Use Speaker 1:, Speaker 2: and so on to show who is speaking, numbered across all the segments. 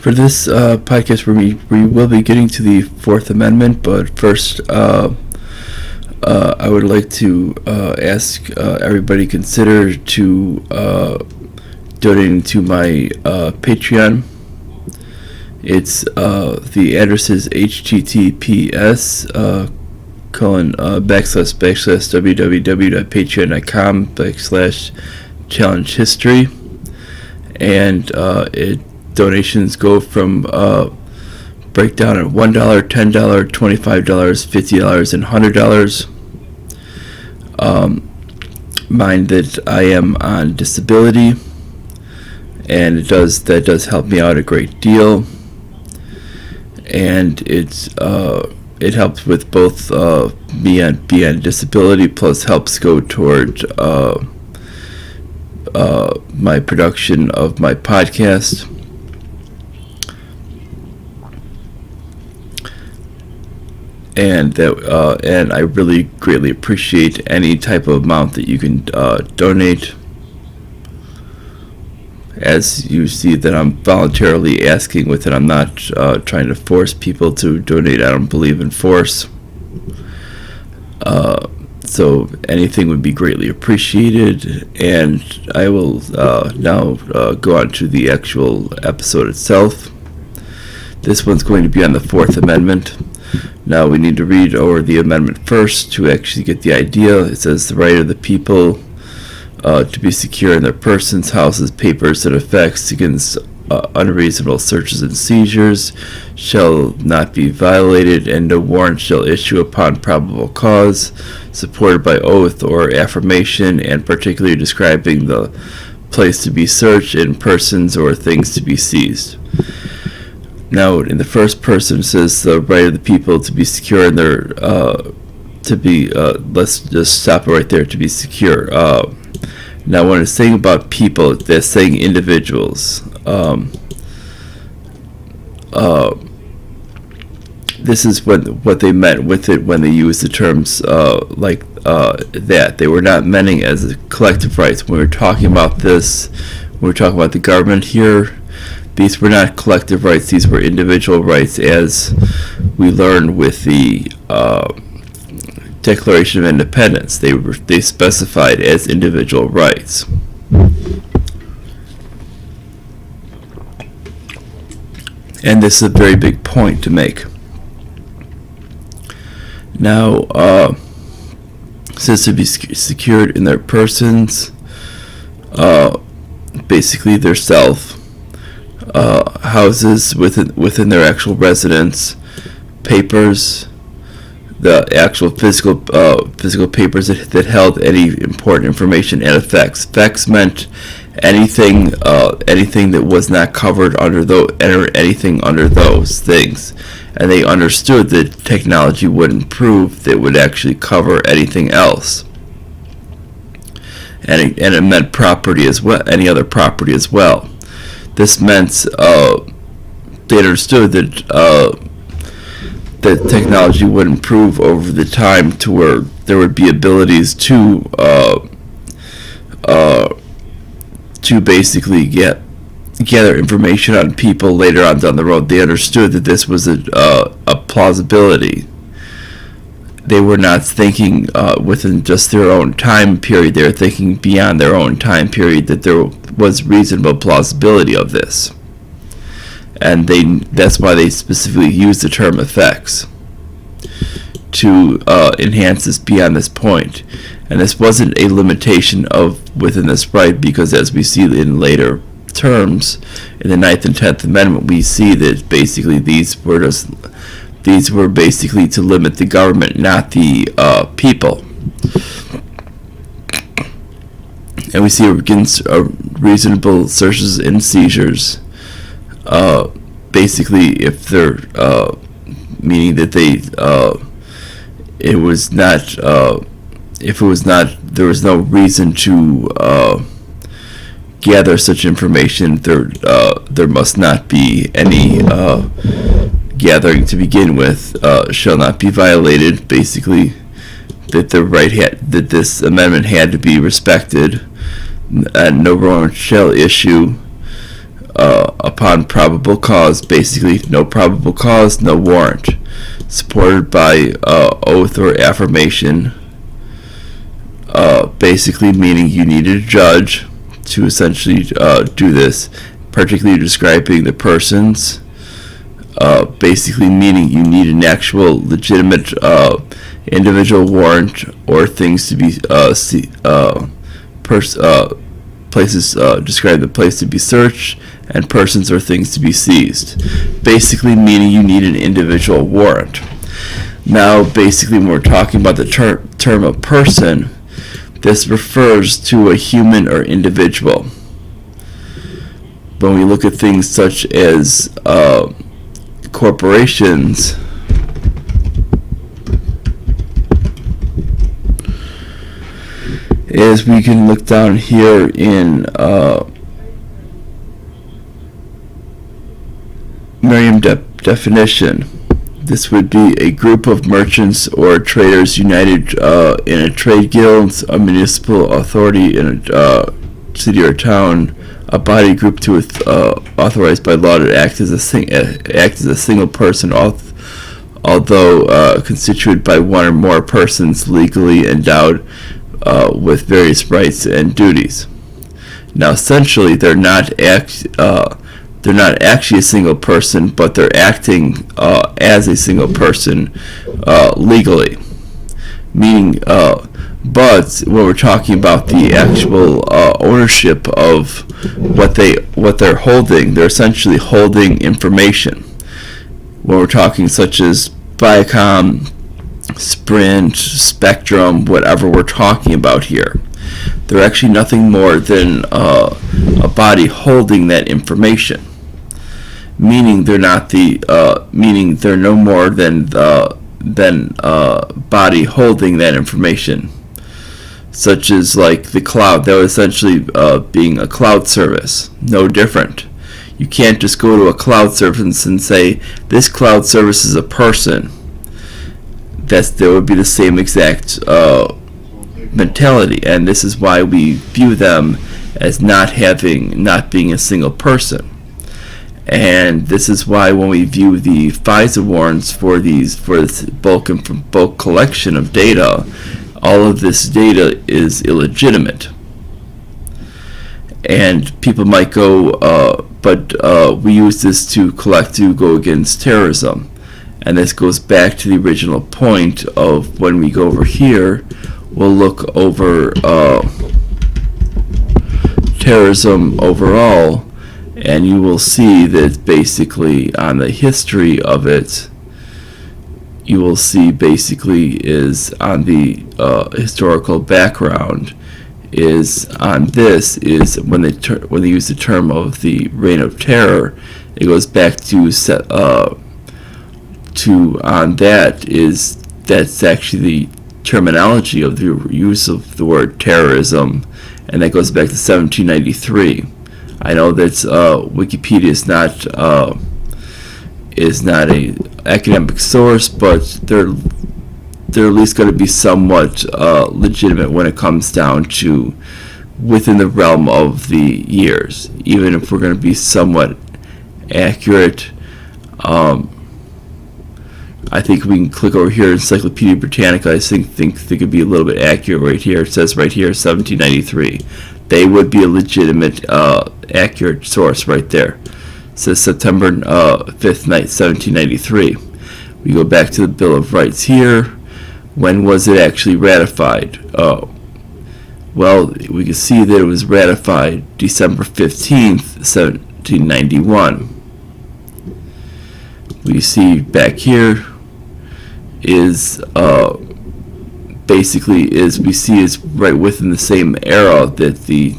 Speaker 1: For this podcast, we will be getting to the Fourth Amendment, but first, I would like to ask everybody consider donating to my Patreon. It's the address is https www.patreon.com/challenge history, and donations go from breakdown at $1, $10, $25, $50, and $100. Mind that I am on disability, and that does help me out a great deal, and it helps with both me on disability, plus helps go toward my production of my podcast. And I really greatly appreciate any type of amount that you can donate. As you see that I'm voluntarily asking with it, I'm not trying to force people to donate. I don't believe in force. So anything would be greatly appreciated. And I will now go on to the actual episode itself. This one's going to be on the Fourth Amendment. Now we need to read over the amendment first to actually get the idea. It says the right of the people to be secure in their persons, houses, papers, and effects against unreasonable searches and seizures shall not be violated, and no warrant shall issue upon probable cause, supported by oath or affirmation, and particularly describing the place to be searched and persons or things to be seized. Now, in the first person, it says the right of the people to be secure in their, let's just stop it right there, to be secure. Now, when it's saying about people, they're saying individuals. This is what they meant with it when they used the terms that. They were not meaning as a collective rights. When we were talking about this, when we were talking about the government here, these were not collective rights, these were individual rights, as we learned with the Declaration of Independence. They specified as individual rights. And this is a very big point to make. Now, it says to be secured in their persons, basically their self, houses within their actual residence, papers, the actual physical papers that held any important information, and effects. Effects meant anything that was not covered under anything under those things, and they understood that technology wouldn't prove that it would actually cover anything else. And it meant property as well, any other property as well. This meant they understood that technology would improve over the time to where there would be abilities to basically gather information on people later on down the road. They understood that this was a plausibility. They were not thinking within just their own time period. They were thinking beyond their own time period, that there was reasonable plausibility of this. And that's why they specifically used the term effects to enhance this beyond this point. And this wasn't a limitation of within this right, because as we see in later terms, in the 9th and 10th Amendment, we see that basically these were basically to limit the government, not the people. And we see against reasonable searches and seizures, basically if they're meaning that there was no reason to gather such information, there must not be any gathering to begin with, shall not be violated. Basically, that that this amendment had to be respected, and no warrant shall issue upon probable cause. Basically, no probable cause, no warrant. Supported by oath or affirmation. Basically meaning you need a judge to essentially do this, particularly describing the persons. Basically meaning you need an actual legitimate individual warrant or things to be places describe the place to be searched and persons or things to be seized. Basically meaning you need an individual warrant. Now basically when we're talking about the term of person, this refers to a human or individual. When we look at things such as corporations, as we can look down here in Merriam definition, this would be a group of merchants or traders united in a trade guild, a municipal authority in a city or town, a body group to authorized by law to act as a single person, although constituted by one or more persons legally endowed with various rights and duties. Now, essentially, they're not actually a single person, but they're acting as a single person legally. Meaning, but when we're talking about the actual ownership of what they're holding, they're essentially holding information. When we're talking such as Viacom, Sprint, Spectrum, whatever we're talking about here, they're actually nothing more than a body holding that information. Meaning they're not meaning they're no more than body holding that information. Such as like the cloud, that would essentially being a cloud service, no different. You can't just go to a cloud service and say this cloud service is a person. That would be the same exact mentality, and this is why we view them as not being a single person. And this is why when we view the FISA warrants for this bulk collection of data, all of this data is illegitimate. And people might go, but we use this to go against terrorism. And this goes back to the original point of when we go over here, we'll look over terrorism overall, and you will see that basically on the history of it, you will see basically is on the historical background is on this is when they use the term of the reign of terror, it goes back to on that is that's actually the terminology of the use of the word terrorism, and that goes back to 1793. I know that Wikipedia is not a academic source, but they're at least going to be somewhat legitimate when it comes down to within the realm of the years. Even if we're going to be somewhat accurate, I think we can click over here, Encyclopedia Britannica. I think they could be a little bit accurate right here. It says right here 1793. They would be a legitimate, accurate source right there. It says September 5th night, 1793. We go back to the Bill of Rights here. When was it actually ratified? Well, we can see that it was ratified December 15th, 1791. We see back here is basically we see is right within the same era that the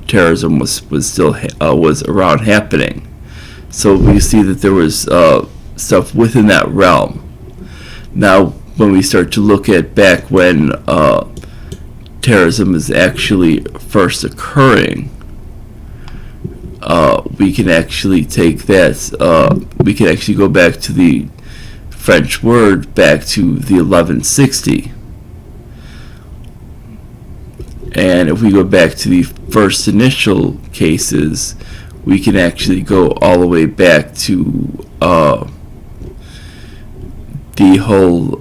Speaker 1: terrorism was still was around happening. So we see that there was stuff within that realm. Now, when we start to look at back when terrorism is actually first occurring, we can actually take that. We can actually go back to the French word back to the 1160. And if we go back to the first initial cases, we can actually go all the way back to the whole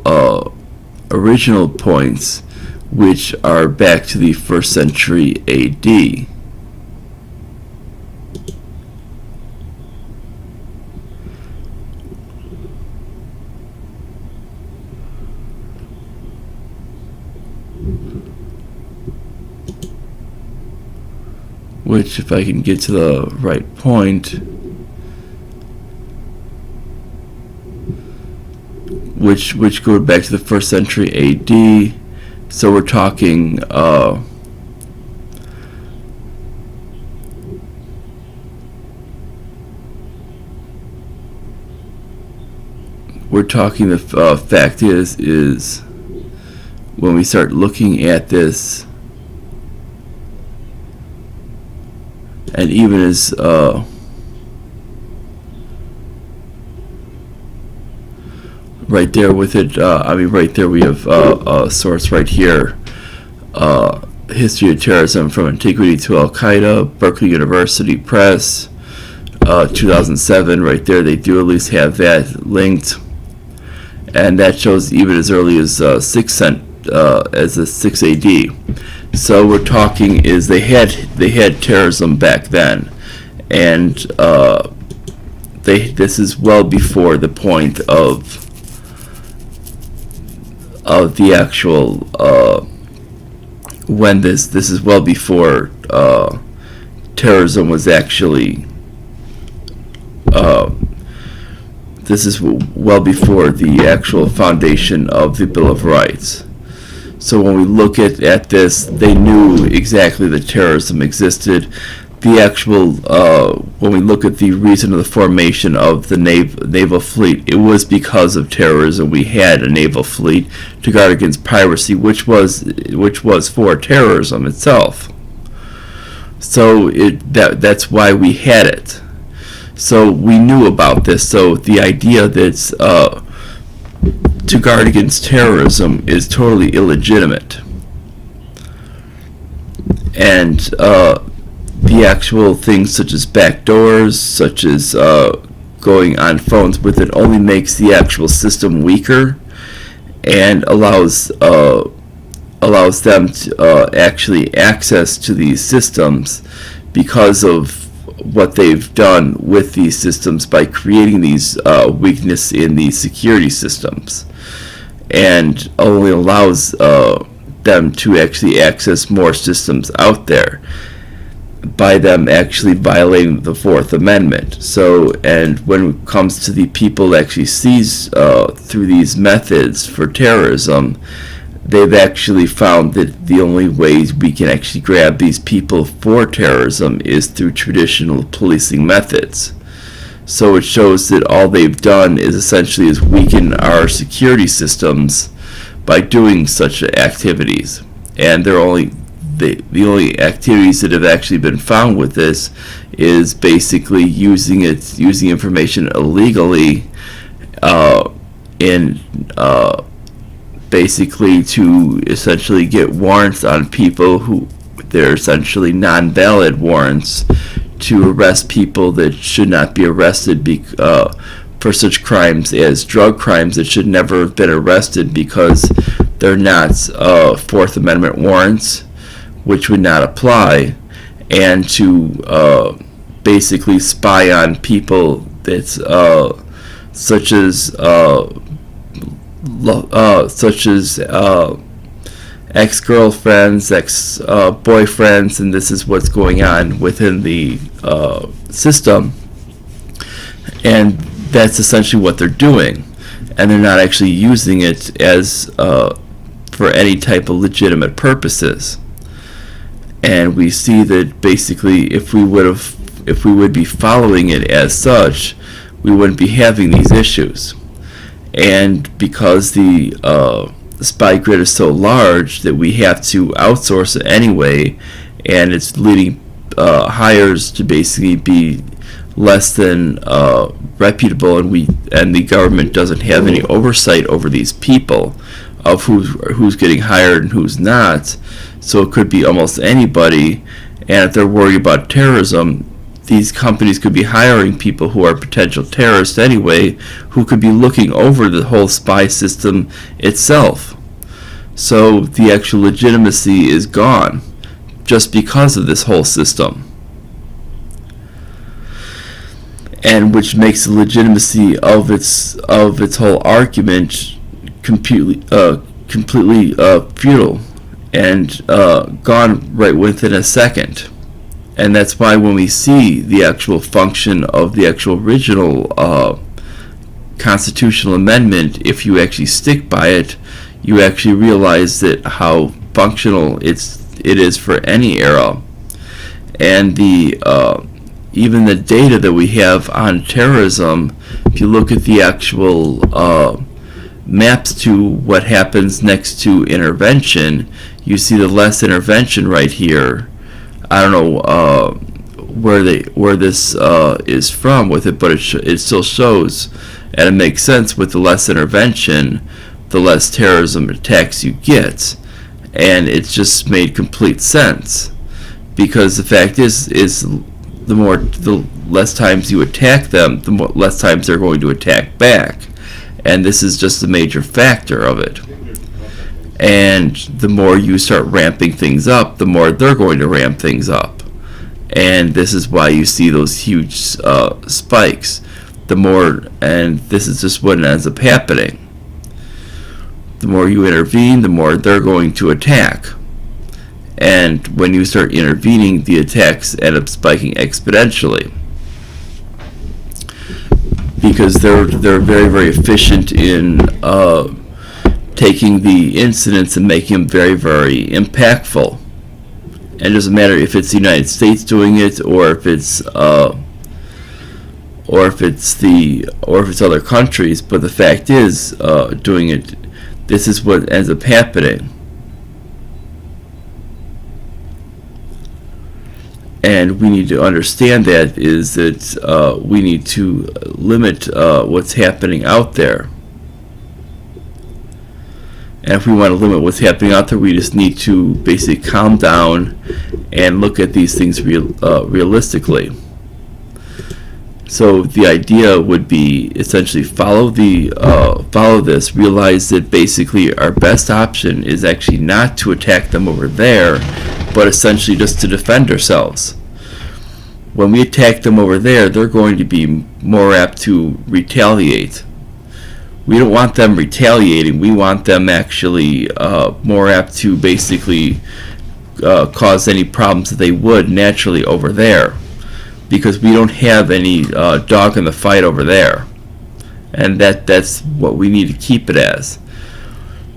Speaker 1: original points, which are back to the 1st century AD. Which, if I can get to the right point, which go back to the 1st century AD. So we're talking the fact is when we start looking at this, and even as right there with it, right there we have a source right here, History of Terrorism from Antiquity to Al-Qaeda, Berkeley University Press, 2007. Right there, they do at least have that linked, and that shows even as early as 6 AD. So we're talking is they had terrorism back then, and this is well before the point of the actual when this is well before terrorism was actually this is well before the actual foundation of the Bill of Rights. So when we look at this, they knew exactly that terrorism existed. The actual, when we look at the reason of the formation of the naval fleet, it was because of terrorism. We had a naval fleet to guard against piracy, which was for terrorism itself. So that's why we had it. So we knew about this. So the idea that's to guard against terrorism is totally illegitimate. And the actual things such as backdoors, such as going on phones with it, only makes the actual system weaker and allows them to actually access to these systems because of what they've done with these systems by creating these weakness in these security systems, and only allows them to actually access more systems out there by them actually violating the 4th Amendment. So, and when it comes to the people that actually sees through these methods for terrorism, they've actually found that the only ways we can actually grab these people for terrorism is through traditional policing methods. So it shows that all they've done is essentially is weaken our security systems by doing such activities. And they're only the only activities that have actually been found with this is basically using information illegally basically to essentially get warrants on people who they're essentially non-valid warrants to arrest people that should not be arrested for such crimes as drug crimes that should never have been arrested because they're not 4th Amendment warrants, which would not apply, and to basically spy on people that's such as ex-girlfriends, ex-boyfriends, and this is what's going on within the system, and that's essentially what they're doing, and they're not actually using it as for any type of legitimate purposes. And we see that basically if we would be following it as such, we wouldn't be having these issues. And because the spy grid is so large that we have to outsource it anyway, and it's leading hires to basically be less than reputable, and the government doesn't have any oversight over these people of who's getting hired and who's not. So it could be almost anybody, and if they're worried about terrorism, these companies could be hiring people who are potential terrorists anyway, who could be looking over the whole spy system itself. So the actual legitimacy is gone just because of this whole system. And which makes the legitimacy of its whole argument completely futile and gone right within a second. And that's why when we see the actual function of the actual original constitutional amendment, if you actually stick by it, you actually realize that how functional it is for any era. And the even the data that we have on terrorism, if you look at the actual maps to what happens next to intervention, you see the less intervention right here. I don't know where this is from with it, but it still shows, and it makes sense with the less intervention, the less terrorism attacks you get, and it's just made complete sense, because the fact is the less times you attack them, the less times they're going to attack back, and this is just a major factor of it. And the more you start ramping things up, the more they're going to ramp things up. And this is why you see those huge spikes. And this is just what ends up happening. The more you intervene, the more they're going to attack. And when you start intervening, the attacks end up spiking exponentially. Because they're very, very efficient in taking the incidents and making them very, very impactful. And it doesn't matter if it's the United States doing it, or if it's other countries. But the fact is, doing it, this is what ends up happening. And we need to understand that we need to limit what's happening out there. And if we want to limit what's happening out there, we just need to basically calm down and look at these things realistically. So the idea would be essentially follow this, realize that basically our best option is actually not to attack them over there, but essentially just to defend ourselves. When we attack them over there, they're going to be more apt to retaliate. We don't want them retaliating. We want them actually more apt to basically cause any problems that they would naturally over there, because we don't have any dog in the fight over there, and that's what we need to keep it as.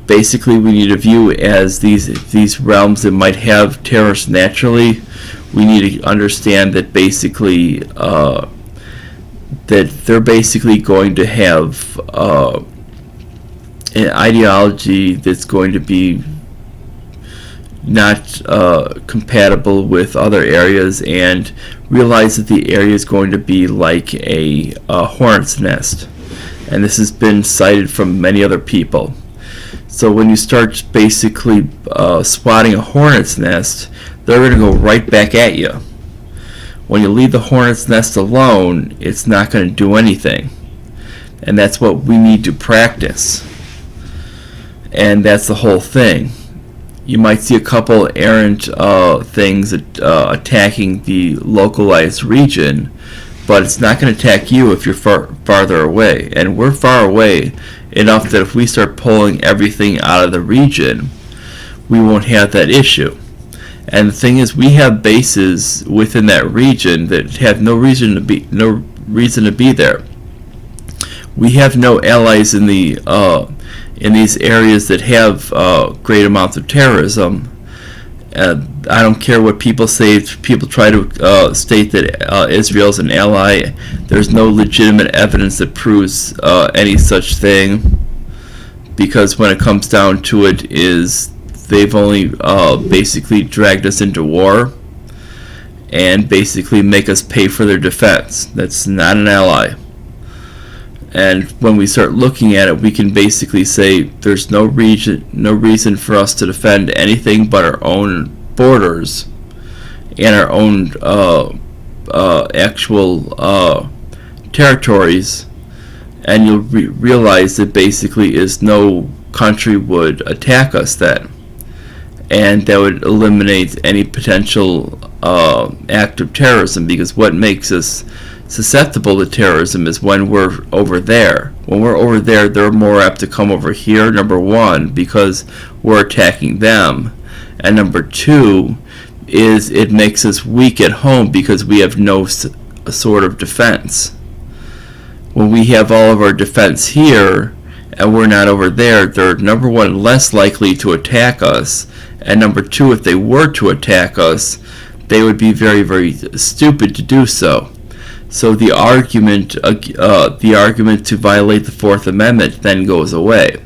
Speaker 1: Basically, we need to view as these realms that might have terrorists naturally. We need to understand that basically that they're basically going to have an ideology that's going to be not compatible with other areas, and realize that the area is going to be like a hornet's nest. And this has been cited from many other people. So when you start basically swatting a hornet's nest, they're going to go right back at you. When you leave the hornet's nest alone, it's not going to do anything. And that's what we need to practice. And that's the whole thing. You might see a couple errant things attacking the localized region, but it's not going to attack you if you're farther away. And we're far away enough that if we start pulling everything out of the region, we won't have that issue. And the thing is, we have bases within that region that have no reason to be there. We have no allies in these areas that have great amounts of terrorism. I don't care what people say. If people try to state that Israel's an ally, there's no legitimate evidence that proves any such thing, because when it comes down to it, they've only basically dragged us into war and basically make us pay for their defense. That's not an ally. And when we start looking at it, we can basically say there's no reason for us to defend anything but our own borders and our own actual territories, and you'll realize that basically is no country would attack us then, and that would eliminate any potential act of terrorism, because what makes us susceptible to terrorism is when we're over there. When we're over there, they're more apt to come over here, number one, because we're attacking them, and number two is it makes us weak at home because we have no sort of defense. When we have all of our defense here and we're not over there, they're, number one, less likely to attack us, and number two, if they were to attack us, they would be very, very stupid to do so. So the argument to violate the Fourth Amendment then goes away.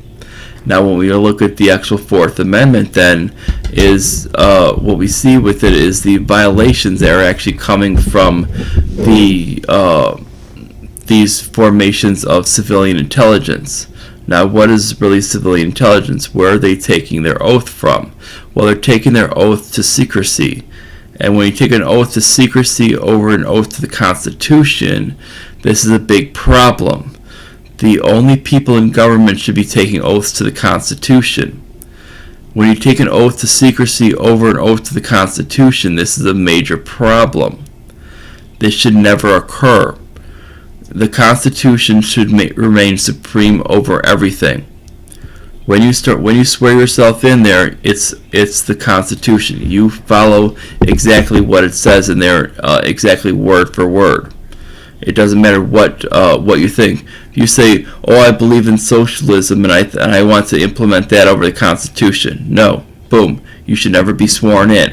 Speaker 1: Now, when we look at the actual Fourth Amendment, then is what we see with it is the violations that are actually coming from these formations of civilian intelligence. Now, what is really civilian intelligence? Where are they taking their oath from? Well, they're taking their oath to secrecy. And when you take an oath to secrecy over an oath to the Constitution, this is a big problem. The only people in government should be taking oaths to the Constitution. When you take an oath to secrecy over an oath to the Constitution, this is a major problem. This should never occur. The Constitution should remain supreme over everything. When you swear yourself in there, it's the Constitution. You follow exactly what it says in there, exactly word for word. It doesn't matter what you think. If you say, "Oh, I believe in socialism and I want to implement that over the Constitution," no, boom, you should never be sworn in.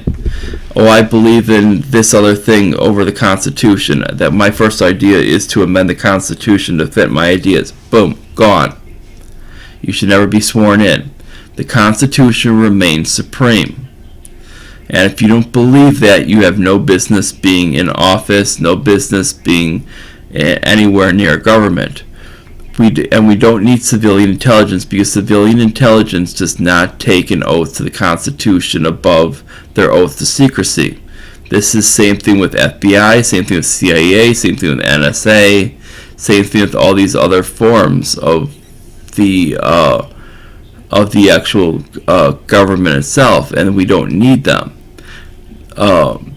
Speaker 1: "Oh, I believe in this other thing over the Constitution. That my first idea is to amend the Constitution to fit my ideas." Boom, gone. You should never be sworn in. The Constitution remains supreme. And if you don't believe that, you have no business being in office, no business being anywhere near government. We don't need civilian intelligence, because civilian intelligence does not take an oath to the Constitution above their oath to secrecy. This is same thing with FBI, same thing with CIA, same thing with NSA, same thing with all these other forms of the actual government itself, and we don't need them.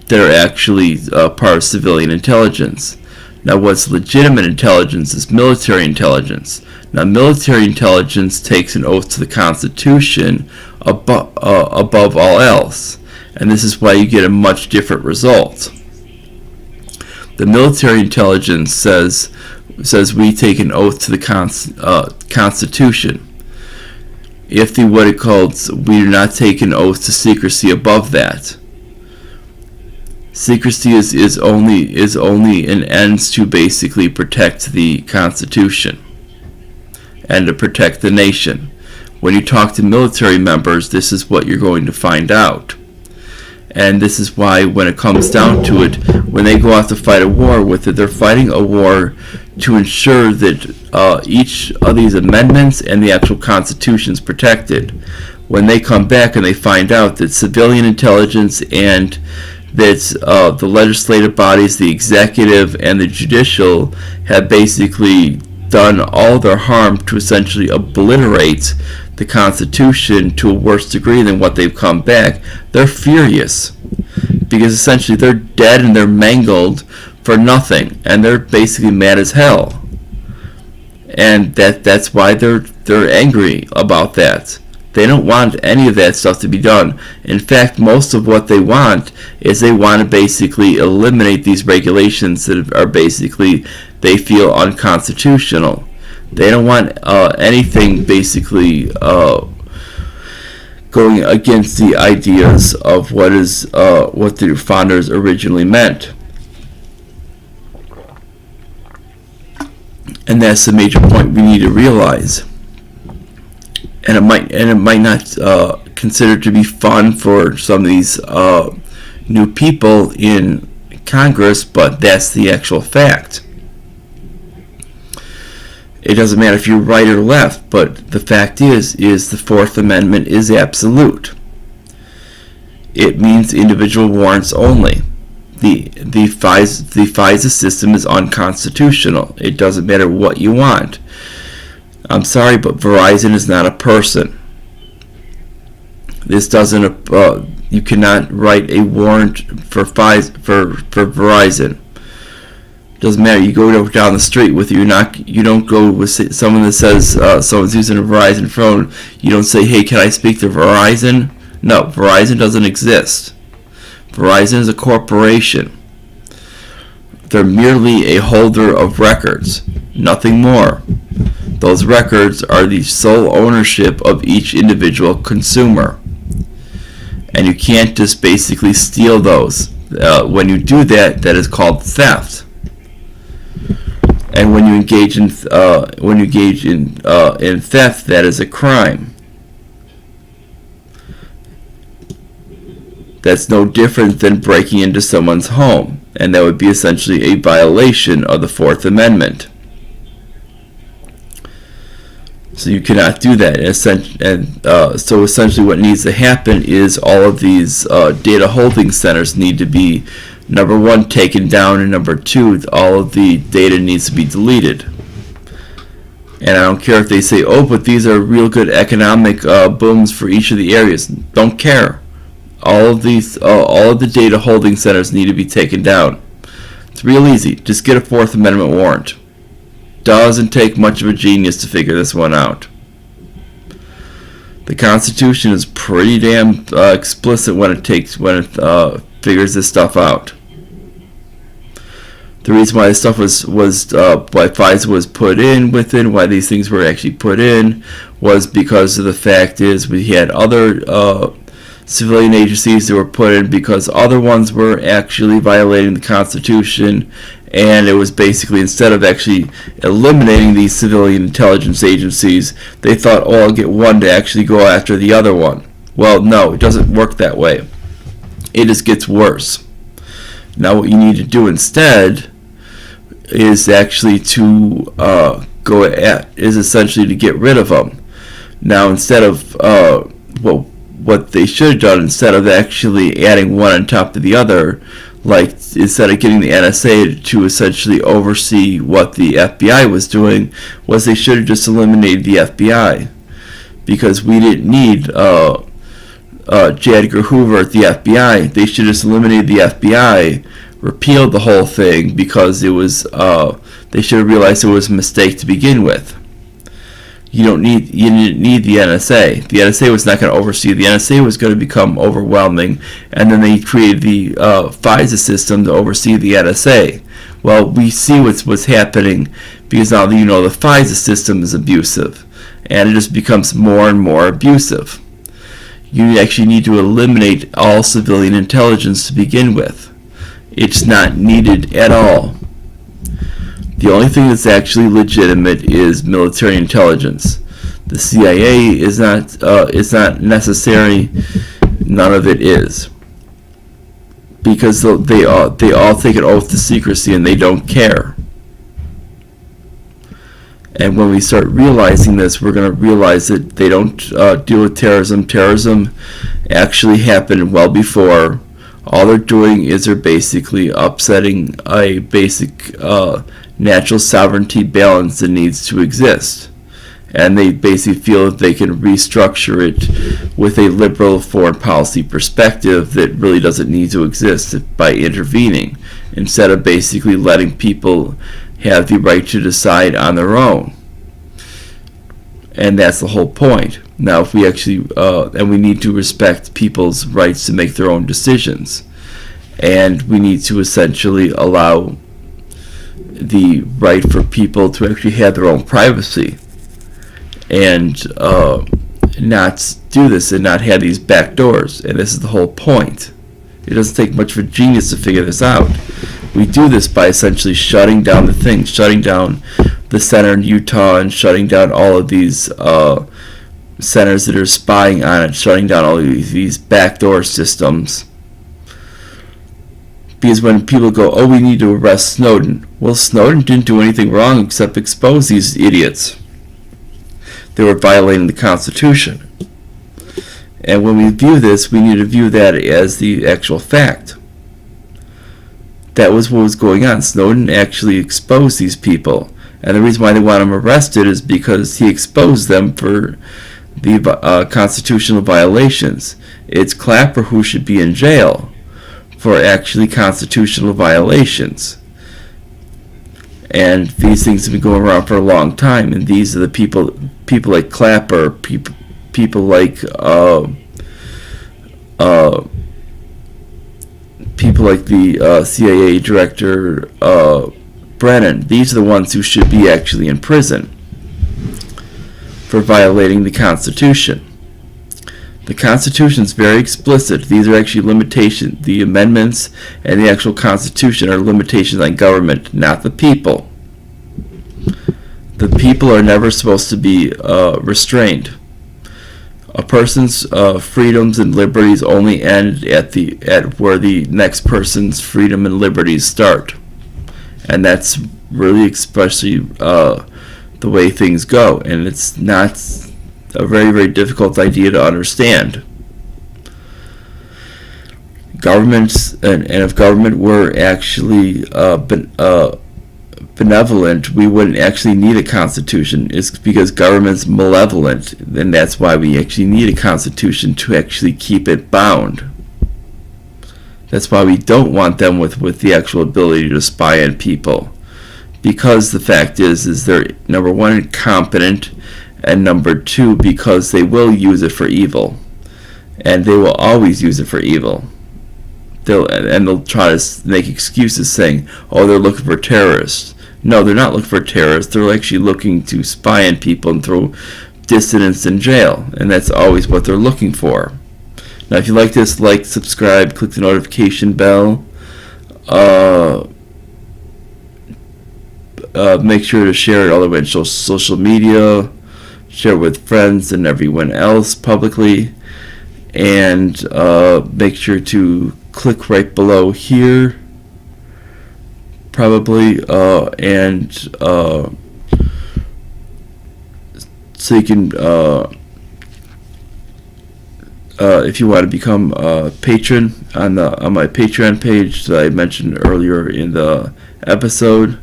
Speaker 1: They're actually part of civilian intelligence. Now, what's legitimate intelligence is military intelligence. Now, military intelligence takes an oath to the Constitution above all else, and this is why you get a much different result. The military intelligence says we take an oath to the Constitution. If we do not take an oath to secrecy above that. Secrecy is only an ends to basically protect the Constitution and to protect the nation. When you talk to military members, this is what you're going to find out. And this is why, when it comes down to it, when they go out to fight a war with it, they're fighting a war to ensure that each of these amendments and the actual Constitution is protected. When they come back and they find out that civilian intelligence and that the legislative bodies, the executive, and the judicial have basically done all their harm to essentially obliterate the Constitution to a worse degree than what they've come back, they're furious, because essentially they're dead and they're mangled for nothing, and they're basically mad as hell, and that's why they're angry about that. They don't want any of that stuff to be done. In fact, most of what they want is they want to basically eliminate these regulations that are basically, they feel, unconstitutional. They don't want anything basically going against the ideas of what the founders originally meant. And that's the major point we need to realize. And it might not consider to be fun for some of these new people in Congress, but that's the actual fact. It doesn't matter if you're right or left, but the fact is the Fourth Amendment is absolute. It means individual warrants only. The FISA system is unconstitutional. It doesn't matter what you want. I'm sorry, but Verizon is not a person. This doesn't. You cannot write a warrant for Verizon. Doesn't matter. You go down the street with you. You don't go with someone that says someone's using a Verizon phone. You don't say, "Hey, can I speak to Verizon?" No, Verizon doesn't exist. Verizon is a corporation. They're merely a holder of records, nothing more. Those records are the sole ownership of each individual consumer. And you can't just basically steal those. When you do that, that is called theft. And when you engage in theft, that is a crime. That's no different than breaking into someone's home, and that would be essentially a violation of the Fourth Amendment. So you cannot do that. So essentially what needs to happen is all of these data holding centers need to be, number one, taken down, and number two, all of the data needs to be deleted. And I don't care if they say, oh, but these are real good economic booms for each of the areas. Don't care. All of the data holding centers need to be taken down. It's real easy. Just get a Fourth Amendment warrant. Doesn't take much of a genius to figure this one out. The Constitution is pretty damn explicit when it figures this stuff out. The reason why this stuff why FISA was put in why these things were actually put in, was because of the fact is we had other civilian agencies that were put in because other ones were actually violating the Constitution, and it was basically, instead of actually eliminating these civilian intelligence agencies, they thought, oh, I'll get one to actually go after the other one. Well, no, it doesn't work that way. It just gets worse. Now what you need to do instead is actually to essentially to get rid of them. Now instead of what they should have done, instead of actually adding one on top of the other, like instead of getting the NSA to essentially oversee what the FBI was doing, was they should have just eliminated the FBI, because we didn't need J. Edgar Hoover at the FBI. They should have just eliminated the FBI, repealed the whole thing, because it was they should have realized it was a mistake to begin with. You didn't need the NSA. The NSA was not going to oversee. The NSA was going to become overwhelming, and then they created the FISA system to oversee the NSA. Well, we see what's happening, because now the FISA system is abusive, and it just becomes more and more abusive. You actually need to eliminate all civilian intelligence to begin with. It's not needed at all. The only thing that's actually legitimate is military intelligence. The CIA is not necessary. None of it is, because they all take an oath to secrecy, and they don't care. And when we start realizing this, we're going to realize that they don't deal with terrorism. Terrorism actually happened well before. All they're doing is they're basically upsetting a basic natural sovereignty balance that needs to exist. And they basically feel that they can restructure it with a liberal foreign policy perspective that really doesn't need to exist by intervening, instead of basically letting people have the right to decide on their own. And that's the whole point. Now, if we actually, and we need to respect people's rights to make their own decisions. And we need to essentially allow the right for people to actually have their own privacy, and not do this and not have these back doors. And this is the whole point. It doesn't take much of a genius to figure this out. We do this by essentially shutting down the thing, shutting down the center in Utah, and shutting down all of these centers that are spying on it, shutting down all of these backdoor systems. Because when people go, oh, we need to arrest Snowden. Well, Snowden didn't do anything wrong except expose these idiots. They were violating the Constitution. And when we view this, we need to view that as the actual fact. That was what was going on. Snowden actually exposed these people. And the reason why they want him arrested is because he exposed them for the constitutional violations. It's Clapper who should be in jail for actually constitutional violations. And these things have been going around for a long time. And these are the people like Clapper, people like the CIA director Brennan. These are the ones who should be actually in prison for violating the Constitution. The Constitution is very explicit. These are actually limitations. The amendments and the actual Constitution are limitations on government, not the people. The people are never supposed to be restrained. A person's freedoms and liberties only end at where the next person's freedom and liberties start, and that's really especially the way things go. And it's not a very, very difficult idea to understand. Governments, and if government were actually benevolent, we wouldn't actually need a constitution. It's because government's malevolent, and that's why we actually need a constitution to actually keep it bound. That's why we don't want them with the actual ability to spy on people, because the fact is they're, number one, incompetent, and number two, because they will use it for evil, and they will always use it for evil. They'll try to make excuses saying, oh, they're looking for terrorists. No, they're not looking for terrorists. They're actually looking to spy on people and throw dissidents in jail. And that's always what they're looking for. Now, if you like this, like, subscribe, click the notification bell. Make sure to share it all over on social media. Share it with friends and everyone else publicly. And make sure to click right below here. Probably, and so you can, if you want to become a patron on my Patreon page that I mentioned earlier in the episode,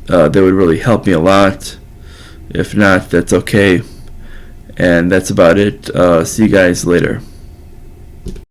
Speaker 1: that would really help me a lot. If not, that's okay. And that's about it. See you guys later.